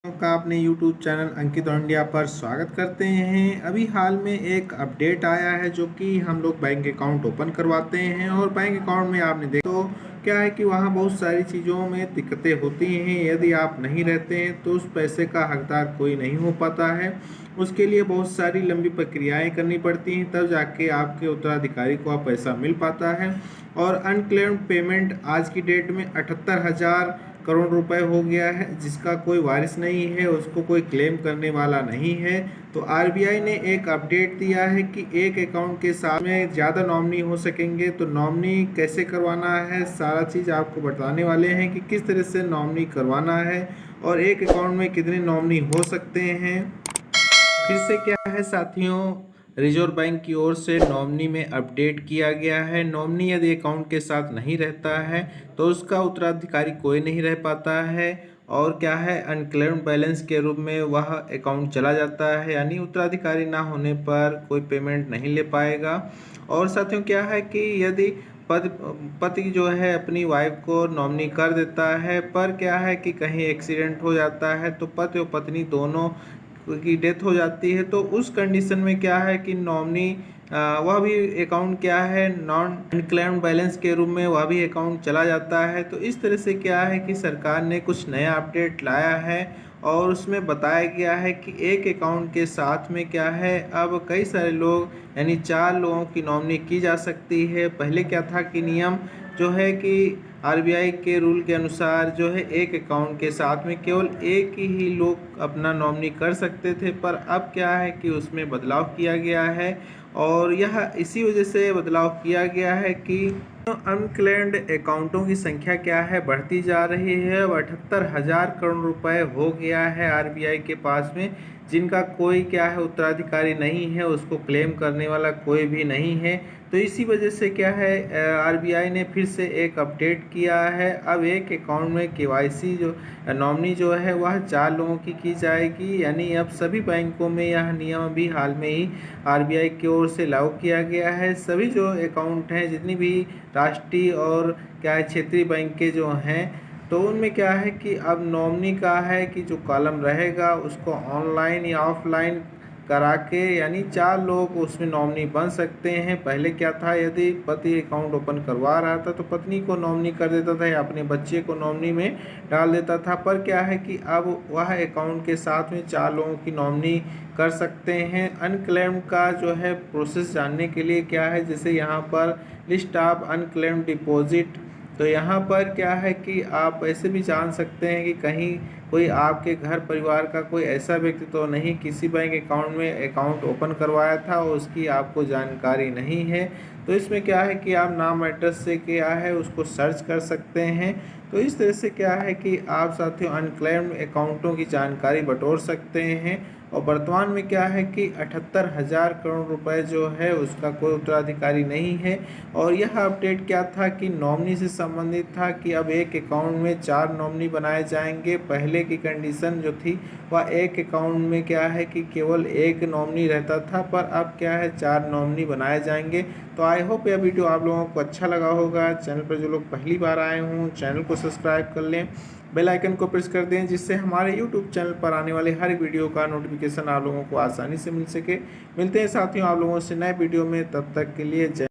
का अपने YouTube channel अंकित और इंडिया पर स्वागत करते हैं। अभी हाल में एक अपडेट आया है जो कि हम लोग बैंक अकाउंट ओपन करवाते हैं और बैंक अकाउंट में आपने देखा तो क्या है कि वहाँ बहुत सारी चीज़ों में दिक्कतें होती हैं। यदि आप नहीं रहते हैं तो उस पैसे का हकदार कोई नहीं हो पाता है। उसके लिए बहुत सारी लंबी प्रक्रियाएं करनी पड़ती हैं, तब जाके आपके उत्तराधिकारी को आप पैसा मिल पाता है। और अनक्लेम्ड पेमेंट आज की डेट में 78,000 करोड़ रुपए हो गया है, जिसका कोई वारिस नहीं है, उसको कोई क्लेम करने वाला नहीं है। तो आरबीआई ने एक अपडेट दिया है कि एक अकाउंट के साथ में ज़्यादा नॉमिनी हो सकेंगे। तो नॉमिनी कैसे करवाना है, सारा चीज़ आपको बताने वाले हैं कि किस तरह से नॉमिनी करवाना है और एक अकाउंट में कितने नॉमिनी हो सकते हैं। फिर से क्या है साथियों, रिजर्व बैंक की ओर से नॉमिनी में अपडेट किया गया है। नॉमिनी यदि अकाउंट के साथ नहीं रहता है तो उसका उत्तराधिकारी कोई नहीं रह पाता है और क्या है, अनक्लेम्ड बैलेंस के रूप में वह अकाउंट चला जाता है, यानी उत्तराधिकारी ना होने पर कोई पेमेंट नहीं ले पाएगा। और साथियों क्या है कि यदि पति जो है अपनी वाइफ को नॉमिनी कर देता है, पर क्या है कि कहीं एक्सीडेंट हो जाता है तो पति और पत्नी दोनों की डेथ हो जाती है, तो उस कंडीशन में क्या है कि नॉमिनी वह भी अकाउंट क्या है, नॉन अनक्लेम्ड बैलेंस के रूप में वह भी अकाउंट चला जाता है। तो इस तरह से क्या है कि सरकार ने कुछ नया अपडेट लाया है और उसमें बताया गया है कि एक अकाउंट के साथ में क्या है, अब कई सारे लोग यानी 4 लोगों की नॉमिनी की जा सकती है। पहले क्या था कि नियम जो है कि आरबीआई के रूल के अनुसार जो है एक अकाउंट के साथ में केवल एक ही लोग अपना नॉमिनी कर सकते थे, पर अब क्या है कि उसमें बदलाव किया गया है और यह इसी वजह से बदलाव किया गया है कि अनक्लेम्ड अकाउंटों की संख्या क्या है, बढ़ती जा रही है। 78,000 करोड़ रुपए हो गया है आरबीआई के पास में, जिनका कोई क्या है उत्तराधिकारी नहीं है, उसको क्लेम करने वाला कोई भी नहीं है। तो इसी वजह से क्या है, आरबीआई ने फिर से एक अपडेट किया है। अब एक अकाउंट में केवाईसी जो नॉमिनी जो है वह 4 लोगों की जाएगी, यानी अब सभी बैंकों में यह नियम भी हाल में ही आरबीआई की ओर से लागू किया गया है। सभी जो अकाउंट हैं, जितनी भी राष्ट्रीय और क्या है क्षेत्रीय बैंकें जो हैं, तो उनमें क्या है कि अब नॉमिनी का है कि जो कॉलम रहेगा उसको ऑनलाइन या ऑफलाइन करा के, यानी 4 लोग उसमें नॉमिनी बन सकते हैं। पहले क्या था, यदि पति अकाउंट ओपन करवा रहा था तो पत्नी को नॉमिनी कर देता था या अपने बच्चे को नॉमिनी में डाल देता था, पर क्या है कि अब वह अकाउंट के साथ में 4 लोगों की नॉमिनी कर सकते हैं। अनक्लेम्ड का जो है प्रोसेस जानने के लिए क्या है, जैसे यहाँ पर लिस्ट ऑफ अनक्लेम्ड डिपॉजिट, तो यहाँ पर क्या है कि आप ऐसे भी जान सकते हैं कि कहीं कोई आपके घर परिवार का कोई ऐसा व्यक्ति तो नहीं किसी बैंक अकाउंट में अकाउंट ओपन करवाया था और उसकी आपको जानकारी नहीं है। तो इसमें क्या है कि आप नाम एड्रेस से क्या है उसको सर्च कर सकते हैं। तो इस तरह से क्या है कि आप साथियों अनक्लेम्ड अकाउंटों की जानकारी बटोर सकते हैं। और वर्तमान में क्या है कि 78,000 करोड़ रुपए जो है उसका कोई उत्तराधिकारी नहीं है। और यह अपडेट क्या था कि नॉमिनी से संबंधित था कि अब एक अकाउंट में 4 नॉमिनी बनाए जाएंगे। पहले की कंडीशन जो थी वह एक अकाउंट में क्या है कि केवल एक नॉमिनी रहता था, पर अब क्या है 4 नॉमिनी बनाए जाएंगे। तो आई होप यह वीडियो आप लोगों को अच्छा लगा होगा। चैनल पर जो लोग पहली बार आए हों चैनल को सब्सक्राइब कर लें, बेल आइकन को प्रेस कर दें, जिससे हमारे यूट्यूब चैनल पर आने वाले हर वीडियो का नोटिफिकेशन आप लोगों को आसानी से मिल सके। मिलते हैं साथियों आप लोगों से नए वीडियो में, तब तक के लिए जय।